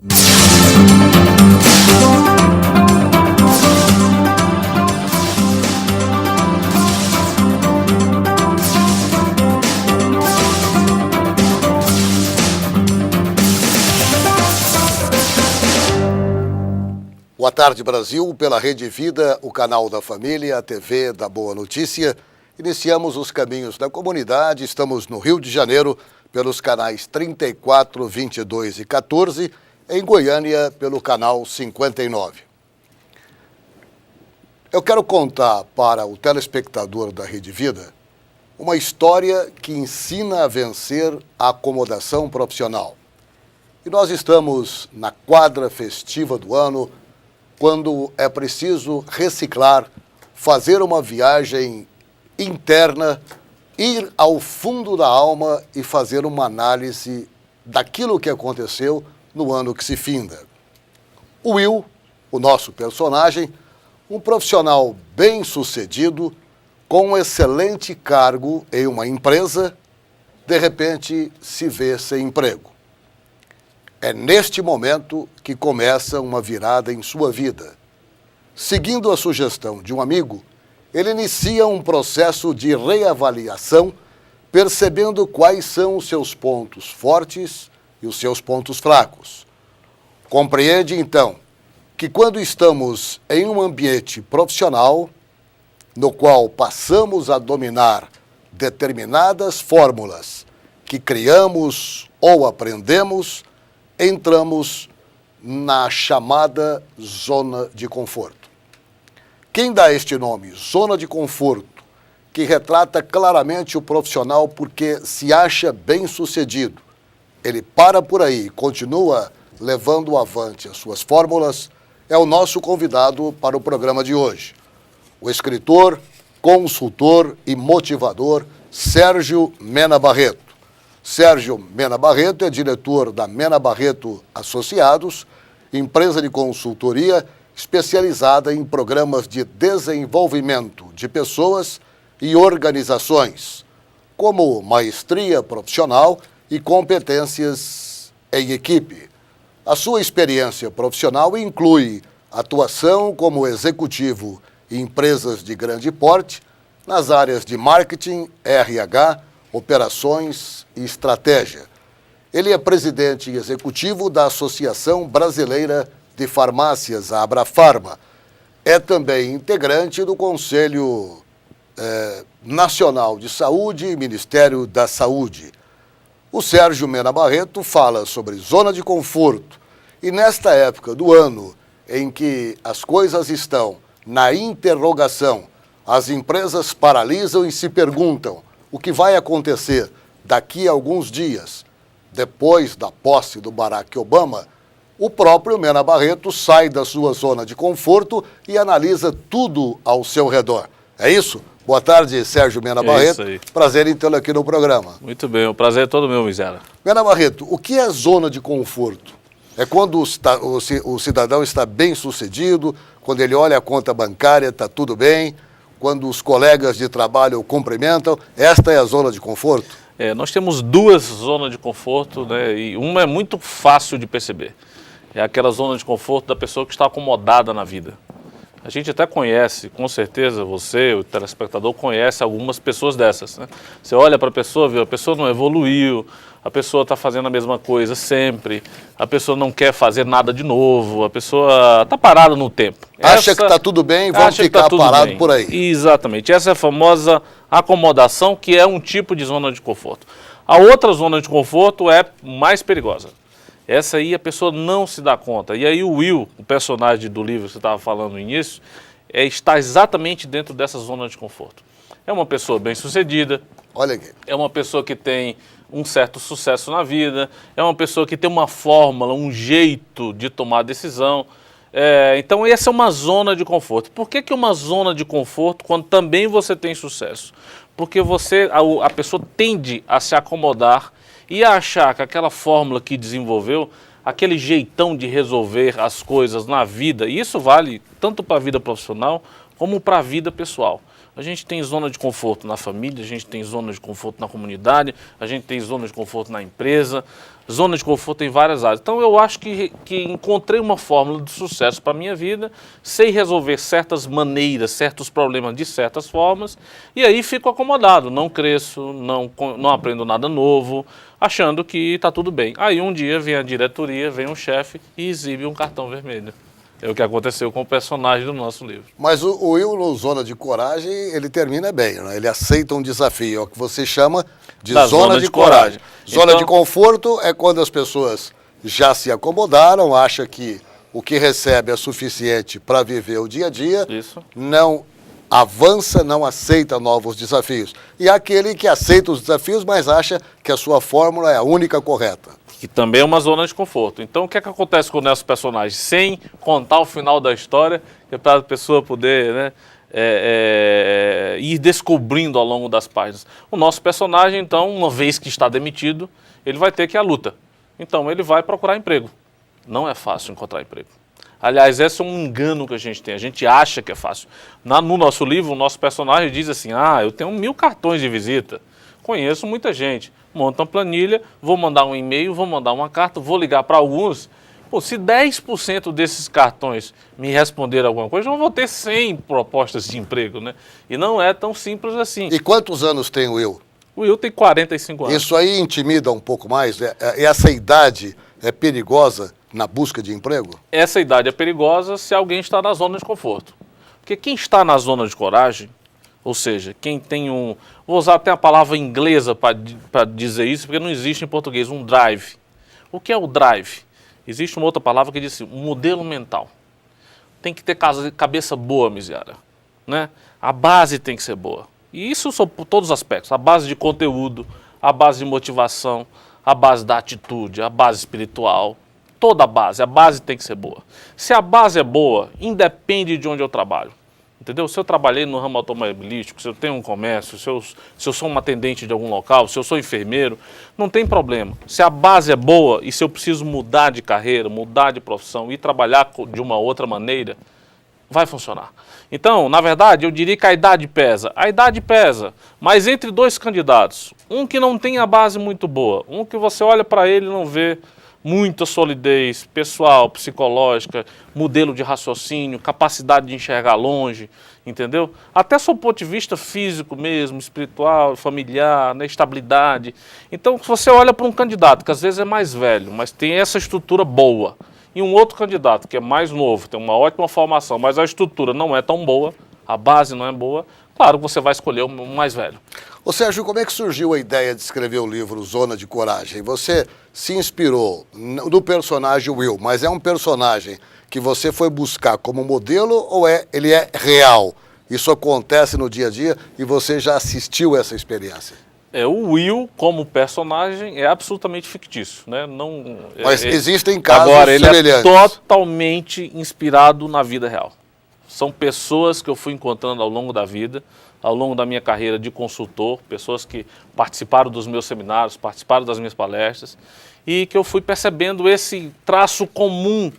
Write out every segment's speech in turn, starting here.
Boa tarde, Brasil. Pela Rede Vida, o canal da família, a TV da Boa Notícia. Iniciamos os caminhos da comunidade. Estamos no Rio de Janeiro, pelos canais 34, 22 e 14. Em Goiânia, pelo canal 59. Eu quero contar para o telespectador da Rede Vida uma história que ensina a vencer a acomodação profissional. E nós estamos na quadra festiva do ano, quando é preciso reciclar, fazer uma viagem interna, ir ao fundo da alma e fazer uma análise daquilo que aconteceu no ano que se finda. O Will, o nosso personagem, um profissional bem-sucedido, com um excelente cargo em uma empresa, de repente se vê sem emprego. É neste momento que começa uma virada em sua vida. Seguindo a sugestão de um amigo, ele inicia um processo de reavaliação, percebendo quais são os seus pontos fortes e os seus pontos fracos. Compreende, então, que quando estamos em um ambiente profissional, no qual passamos a dominar determinadas fórmulas que criamos ou aprendemos, entramos na chamada zona de conforto. Quem dá este nome, zona de conforto, que retrata claramente o profissional porque se acha bem-sucedido, ele para por aí e continua levando avante as suas fórmulas, é o nosso convidado para o programa de hoje. O escritor, consultor e motivador Sérgio Mena Barreto. Sérgio Mena Barreto é diretor da Mena Barreto Associados, empresa de consultoria especializada em programas de desenvolvimento de pessoas e organizações, como maestria profissional e competências em equipe. A sua experiência profissional inclui atuação como executivo em empresas de grande porte, nas áreas de marketing, RH, operações e estratégia. Ele é presidente executivo da Associação Brasileira de Farmácias, a Abrafarma. É também integrante do Conselho Nacional de Saúde e Ministério da Saúde. O Sérgio Mena Barreto fala sobre zona de conforto e nesta época do ano em que as coisas estão na interrogação, as empresas paralisam e se perguntam o que vai acontecer daqui a alguns dias, depois da posse do Barack Obama, o próprio Mena Barreto sai da sua zona de conforto e analisa tudo ao seu redor. É isso? Boa tarde, Sérgio Mena Barreto. Isso aí. Prazer em tê-lo aqui no programa. Muito bem, o prazer é todo meu, Mizera. Mena Barreto, o que é zona de conforto? É quando o cidadão está bem sucedido, quando ele olha a conta bancária, está tudo bem, quando os colegas de trabalho o cumprimentam, esta é a zona de conforto? Nós temos duas zonas de conforto, né, e uma é muito fácil de perceber. É aquela zona de conforto da pessoa que está acomodada na vida. A gente até conhece, com certeza você, o telespectador, conhece algumas pessoas dessas, né? Você olha para a pessoa, vê, a pessoa não evoluiu, a pessoa está fazendo a mesma coisa sempre, a pessoa não quer fazer nada de novo, a pessoa está parada no tempo. Acha que está tudo bem e vamos ficar parado por aí. Exatamente. Essa é a famosa acomodação, que é um tipo de zona de conforto. A outra zona de conforto é mais perigosa. Essa aí a pessoa não se dá conta. E aí o Will, o personagem do livro que você estava falando no início, está exatamente dentro dessa zona de conforto. É uma pessoa bem-sucedida. Olha aqui. É uma pessoa que tem um certo sucesso na vida. É uma pessoa que tem uma fórmula, um jeito de tomar decisão. Então essa é uma zona de conforto. Por que uma zona de conforto quando também você tem sucesso? Porque a pessoa tende a se acomodar e a achar que aquela fórmula que desenvolveu, aquele jeitão de resolver as coisas na vida, e isso vale tanto para a vida profissional como para a vida pessoal. A gente tem zona de conforto na família, a gente tem zona de conforto na comunidade, a gente tem zona de conforto na empresa, zona de conforto em várias áreas. Então eu acho que encontrei uma fórmula de sucesso para a minha vida, sei resolver certas maneiras, certos problemas de certas formas, e aí fico acomodado, não cresço, não aprendo nada novo, achando que está tudo bem. Aí um dia vem a diretoria, vem um chefe e exibe um cartão vermelho. É o que aconteceu com o personagem do nosso livro. Mas o Will, no Zona de Coragem, ele termina bem, né? Ele aceita um desafio, é o que você chama de zona de coragem. Zona então, de conforto é quando as pessoas já se acomodaram, acham que o que recebe é suficiente para viver o dia a dia, isso. Não avança, não aceita novos desafios. E aquele que aceita os desafios, mas acha que a sua fórmula é a única correta. Que também é uma zona de conforto. Então, o que é que acontece com o nosso personagem? Sem contar o final da história, que é para a pessoa poder, né, ir descobrindo ao longo das páginas. O nosso personagem, então, uma vez que está demitido, ele vai ter que ir à luta. Então, ele vai procurar emprego. Não é fácil encontrar emprego. Aliás, esse é um engano que a gente tem. A gente acha que é fácil. No nosso livro, o nosso personagem diz assim, eu tenho 1000 cartões de visita. Conheço muita gente. Monta uma planilha, vou mandar um e-mail, vou mandar uma carta, vou ligar para alguns. Pô, se 10% desses cartões me responderem alguma coisa, eu vou ter 100 propostas de emprego, né? E não é tão simples assim. E quantos anos tem o Will? O Will tem 45 anos. Isso aí intimida um pouco mais? Essa idade é perigosa na busca de emprego? Essa idade é perigosa se alguém está na zona de conforto. Porque quem está na zona de coragem, ou seja, quem tem vou usar até a palavra inglesa para dizer isso, porque não existe em português, um drive. O que é o drive? Existe uma outra palavra que diz assim, um modelo mental. Tem que ter cabeça boa, miséria, né? A base tem que ser boa. E isso são por todos os aspectos. A base de conteúdo, a base de motivação, a base da atitude, a base espiritual. Toda a base tem que ser boa. Se a base é boa, independe de onde eu trabalho. Entendeu? Se eu trabalhei no ramo automobilístico, se eu tenho um comércio, se eu sou um atendente de algum local, se eu sou enfermeiro, não tem problema. Se a base é boa e se eu preciso mudar de carreira, mudar de profissão e trabalhar de uma outra maneira, vai funcionar. Então, na verdade, eu diria que a idade pesa. A idade pesa, mas entre dois candidatos, um que não tem a base muito boa, um que você olha para ele e não vê muita solidez pessoal, psicológica, modelo de raciocínio, capacidade de enxergar longe, entendeu? Até sob o ponto de vista físico mesmo, espiritual, familiar, né, estabilidade. Então, se você olha para um candidato que às vezes é mais velho, mas tem essa estrutura boa, e um outro candidato que é mais novo, tem uma ótima formação, mas a estrutura não é tão boa, a base não é boa, claro que você vai escolher o mais velho. Ô Sérgio, como é que surgiu a ideia de escrever o livro Zona de Coragem? Você se inspirou no personagem Will, mas é um personagem que você foi buscar como modelo ou ele é real? Isso acontece no dia a dia e você já assistiu essa experiência? O Will, como personagem, é absolutamente fictício, né? Mas existem casos semelhantes. Agora, ele é totalmente inspirado na vida real. São pessoas que eu fui encontrando ao longo da vida, ao longo da minha carreira de consultor, pessoas que participaram dos meus seminários, participaram das minhas palestras, e que eu fui percebendo esse traço comum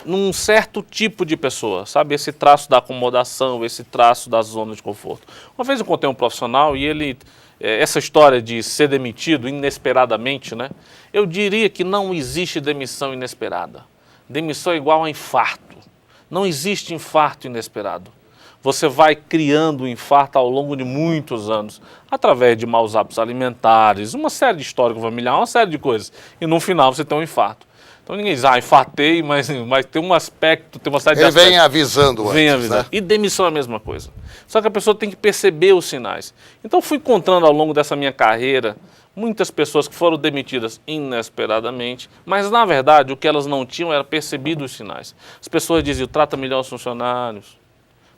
num certo tipo de pessoa, sabe? Esse traço da acomodação, esse traço da zona de conforto. Uma vez eu encontrei um profissional e ele, essa história de ser demitido inesperadamente, né? Eu diria que não existe demissão inesperada. Demissão é igual a infarto. Não existe infarto inesperado. Você vai criando o infarto ao longo de muitos anos, através de maus hábitos alimentares, uma série de histórico familiar, uma série de coisas. E no final você tem um infarto. Então ninguém diz, infartei, mas tem um aspecto, tem uma série de aspectos. Ele vem avisando antes, vem avisando. Né? E demissão é a mesma coisa. Só que a pessoa tem que perceber os sinais. Então fui encontrando ao longo dessa minha carreira muitas pessoas que foram demitidas inesperadamente, mas na verdade o que elas não tinham era percebido os sinais. As pessoas diziam, trata melhor os funcionários,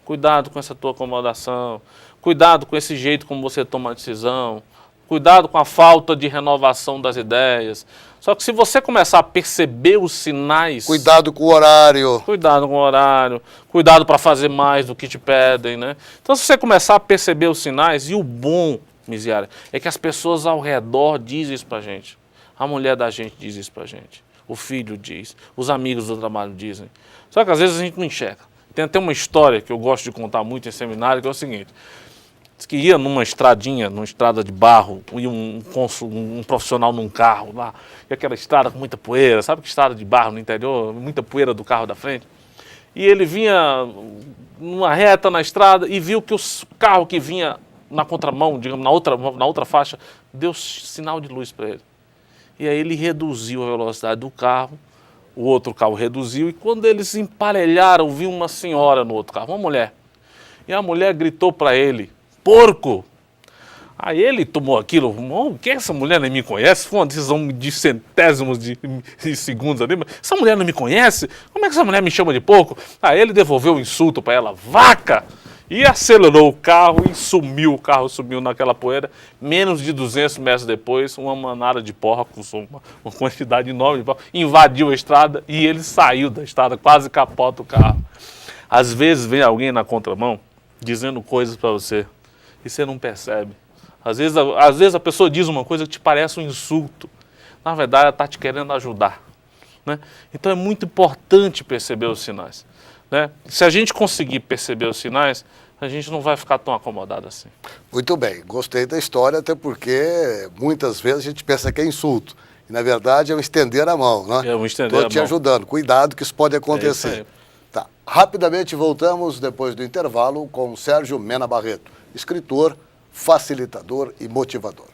cuidado com essa tua acomodação, cuidado com esse jeito como você toma a decisão, cuidado com a falta de renovação das ideias. Só que se você começar a perceber os sinais... Cuidado com o horário. Cuidado com o horário, cuidado para fazer mais do que te pedem, né? Então se você começar a perceber os sinais, e o bom, miséria, é que as pessoas ao redor dizem isso pra gente. A mulher da gente diz isso pra gente. O filho diz, os amigos do trabalho dizem. Só que às vezes a gente não enxerga. Tem até uma história que eu gosto de contar muito em seminário, que é o seguinte. Diz que ia numa estradinha, numa estrada de barro, e um profissional num carro lá, e aquela estrada com muita poeira, sabe que estrada de barro no interior, muita poeira do carro da frente. E ele vinha numa reta na estrada e viu que o carro que vinha na contramão, digamos, na outra faixa, deu sinal de luz para ele. E aí ele reduziu a velocidade do carro, o outro carro reduziu, e quando eles se emparelharam, viu uma senhora no outro carro, uma mulher. E a mulher gritou para ele: porco! Aí ele tomou aquilo, que essa mulher nem me conhece? Foi uma decisão de centésimos de segundos ali, mas essa mulher não me conhece? Como é que essa mulher me chama de porco? Aí ele devolveu o insulto para ela: vaca! E acelerou o carro e sumiu, o carro sumiu naquela poeira. Menos de 200 metros depois, uma manada de porcos, uma quantidade enorme de porcos, invadiu a estrada e ele saiu da estrada, quase capota o carro. Às vezes vem alguém na contramão dizendo coisas para você e você não percebe. Às vezes a pessoa diz uma coisa que te parece um insulto. Na verdade, ela está te querendo ajudar, né? Então é muito importante perceber os sinais, né? Se a gente conseguir perceber os sinais, a gente não vai ficar tão acomodado assim. Muito bem, gostei da história, até porque muitas vezes a gente pensa que é insulto. E na verdade é um estender a mão, né? É um estender a mão. Estou te ajudando, cuidado que isso pode acontecer. É isso aí. Tá. Rapidamente voltamos, depois do intervalo, com Sérgio Mena Barreto, escritor, facilitador e motivador.